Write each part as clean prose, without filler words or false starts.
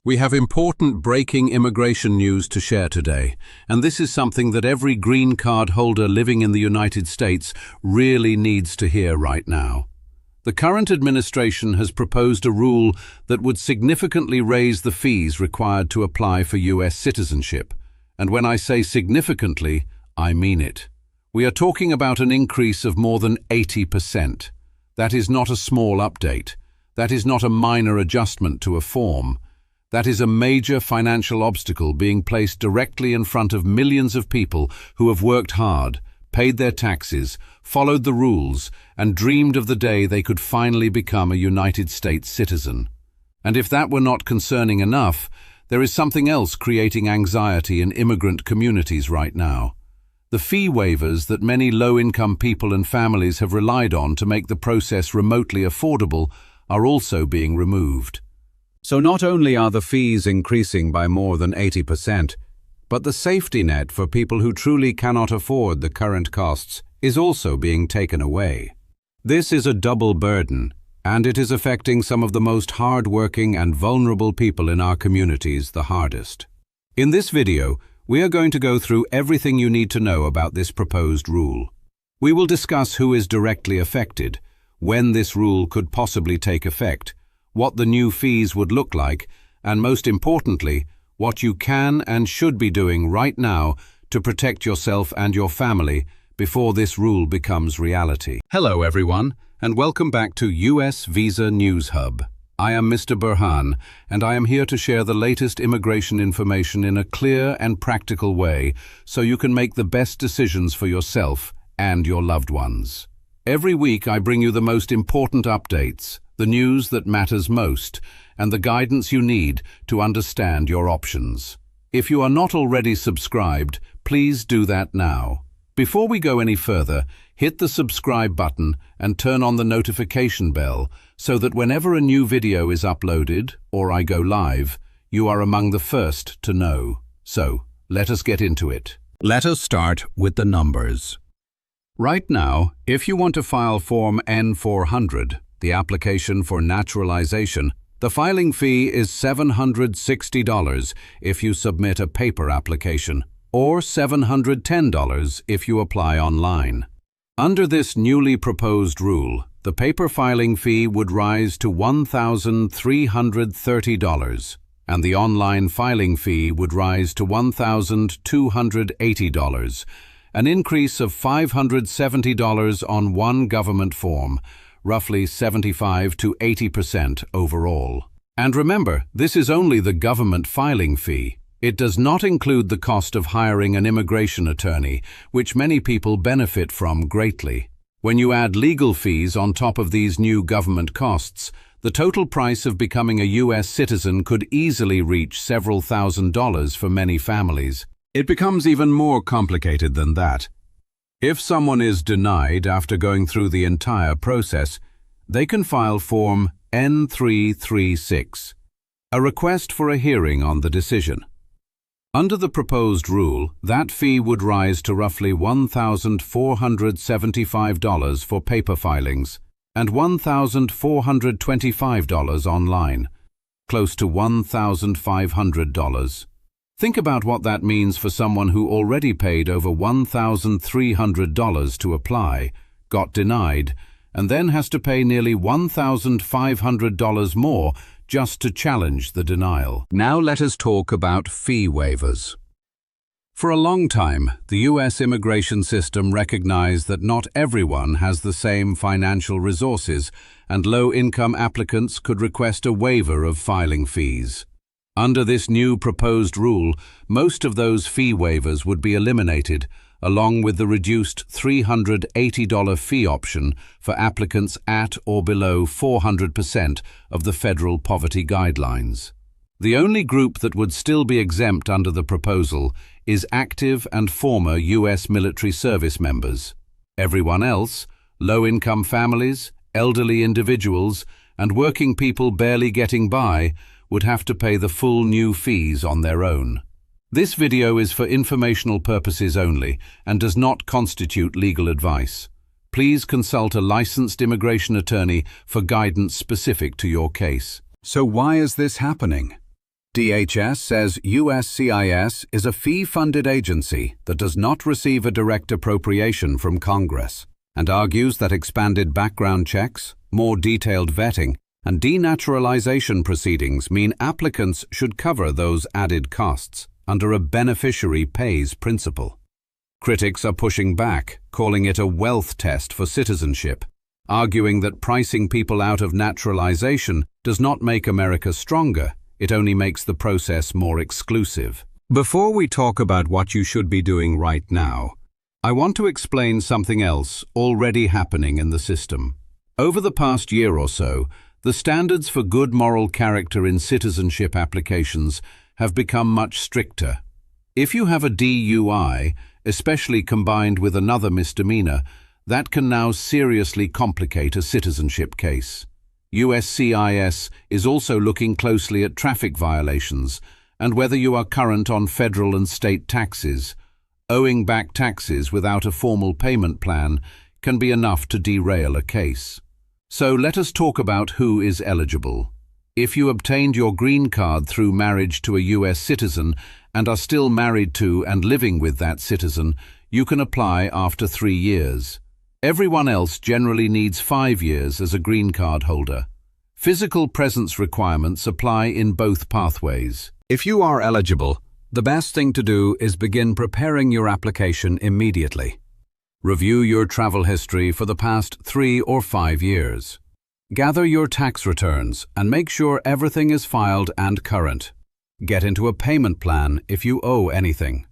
We have important breaking immigration news to share today, and this is something that every green card holder living in the United States really needs to hear right now. The current administration has proposed a rule that would significantly raise the fees required to apply for U.S. citizenship. And when I say significantly, I mean it. We are talking about an increase of more than 80%. That is not a small update. That is not a minor adjustment to a form. That is a major financial obstacle being placed directly in front of millions of people who have worked hard, paid their taxes, followed the rules, and dreamed of the day they could finally become a United States citizen. And if that were not concerning enough, there is something else creating anxiety in immigrant communities right now. The fee waivers that many low-income people and families have relied on to make the process remotely affordable are also being removed. So not only are the fees increasing by more than 80%, but the safety net for people who truly cannot afford the current costs is also being taken away. This is a double burden, and it is affecting some of the most hard-working and vulnerable people in our communities the hardest. In this video, we are going to go through everything you need to know about this proposed rule. We will discuss who is directly affected, when this rule could possibly take effect, what the new fees would look like, and most importantly, what you can and should be doing right now to protect yourself and your family before this rule becomes reality. Hello everyone, and welcome back to US Visa News Hub. I am Mr. Burhan, and I am here to share the latest immigration information in a clear and practical way so you can make the best decisions for yourself and your loved ones. Every week I bring you the most important updates, the news that matters most, and the guidance you need to understand your options. If you are not already subscribed, please do that now. Before we go any further, hit the subscribe button and turn on the notification bell so that whenever a new video is uploaded or I go live, you are among the first to know. So, let us get into it. Let us start with the numbers. Right now, if you want to file Form N-400, the application for naturalization, the filing fee is $760 if you submit a paper application, or $710 if you apply online. Under this newly proposed rule, the paper filing fee would rise to $1,330, and the online filing fee would rise to $1,280, an increase of $570 on one government form, roughly 75 to 80% overall. And remember, this is only the government filing fee. It does not include the cost of hiring an immigration attorney, which many people benefit from greatly. When you add legal fees on top of these new government costs, the total price of becoming a U.S. citizen could easily reach several $1,000s for many families. It becomes even more complicated than that. If someone is denied after going through the entire process, they can file Form N-336, a request for a hearing on the decision. Under the proposed rule, that fee would rise to roughly $1,475 for paper filings and $1,425 online, close to $1,500. Think about what that means for someone who already paid over $1,300 to apply, got denied, and then has to pay nearly $1,500 more just to challenge the denial. Now let us talk about fee waivers. For a long time, the U.S. immigration system recognized that not everyone has the same financial resources, and low-income applicants could request a waiver of filing fees. Under this new proposed rule, most of those fee waivers would be eliminated, along with the reduced $380 fee option for applicants at or below 400% of the federal poverty guidelines. The only group that would still be exempt under the proposal is active and former U.S. military service members. Everyone else, low-income families, elderly individuals, and working people barely getting by, would have to pay the full new fees on their own. This video is for informational purposes only and does not constitute legal advice. Please consult a licensed immigration attorney for guidance specific to your case. So why is this happening? DHS says USCIS is a fee-funded agency that does not receive a direct appropriation from Congress, and argues that expanded background checks, more detailed vetting, and denaturalization proceedings mean applicants should cover those added costs under a beneficiary pays principle. Critics are pushing back, calling it a wealth test for citizenship, arguing that pricing people out of naturalization does not make America stronger, it only makes the process more exclusive. Before we talk about what you should be doing right now, I want to explain something else already happening in the system. Over the past year or so, the standards for good moral character in citizenship applications have become much stricter. If you have a DUI, especially combined with another misdemeanor, that can now seriously complicate a citizenship case. USCIS is also looking closely at traffic violations and whether you are current on federal and state taxes. Owing back taxes without a formal payment plan can be enough to derail a case. So let us talk about who is eligible. If you obtained your green card through marriage to a US citizen and are still married to and living with that citizen, you can apply after 3 years. Everyone else generally needs 5 years as a green card holder. Physical presence requirements apply in both pathways. If you are eligible, the best thing to do is begin preparing your application immediately. Review your travel history for the past 3 or 5 years. Gather your tax returns and make sure everything is filed and current. Get into a payment plan if you owe anything.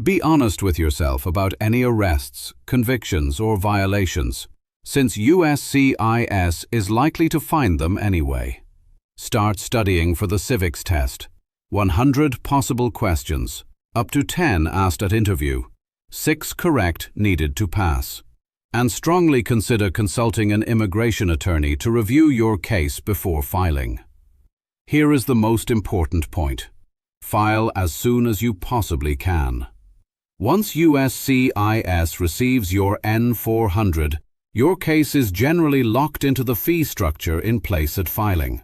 Be honest with yourself about any arrests, convictions, or violations, since USCIS is likely to find them anyway. Start studying for the civics test. 100 possible questions, up to 10 asked at interview, 6 correct needed to pass. And strongly consider consulting an immigration attorney to review your case before filing. Here is the most important point. File as soon as you possibly can. Once USCIS receives your N-400, your case is generally locked into the fee structure in place at filing.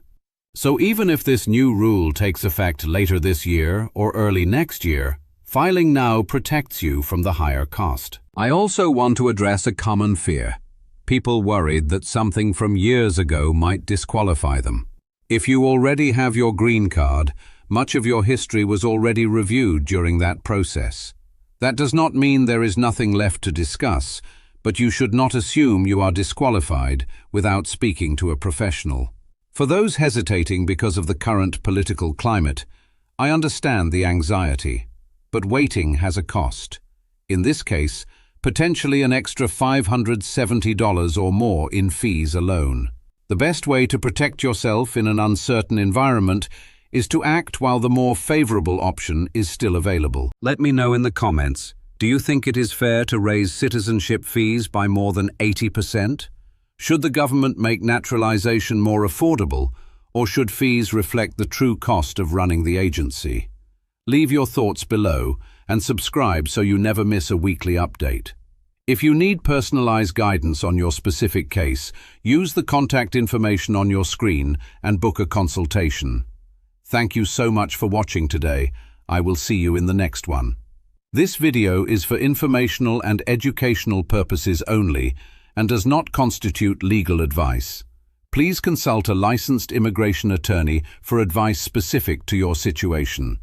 So even if this new rule takes effect later this year or early next year, filing now protects you from the higher cost. I also want to address a common fear. People worried that something from years ago might disqualify them. If you already have your green card, much of your history was already reviewed during that process. That does not mean there is nothing left to discuss, but you should not assume you are disqualified without speaking to a professional. For those hesitating because of the current political climate, I understand the anxiety, but waiting has a cost. In this case, potentially an extra $570 or more in fees alone. The best way to protect yourself in an uncertain environment is to act while the more favorable option is still available. Let me know in the comments, do you think it is fair to raise citizenship fees by more than 80%? Should the government make naturalization more affordable, or should fees reflect the true cost of running the agency? Leave your thoughts below and subscribe so you never miss a weekly update. If you need personalized guidance on your specific case, use the contact information on your screen and book a consultation. Thank you so much for watching today. I will see you in the next one. This video is for informational and educational purposes only and does not constitute legal advice. Please consult a licensed immigration attorney for advice specific to your situation.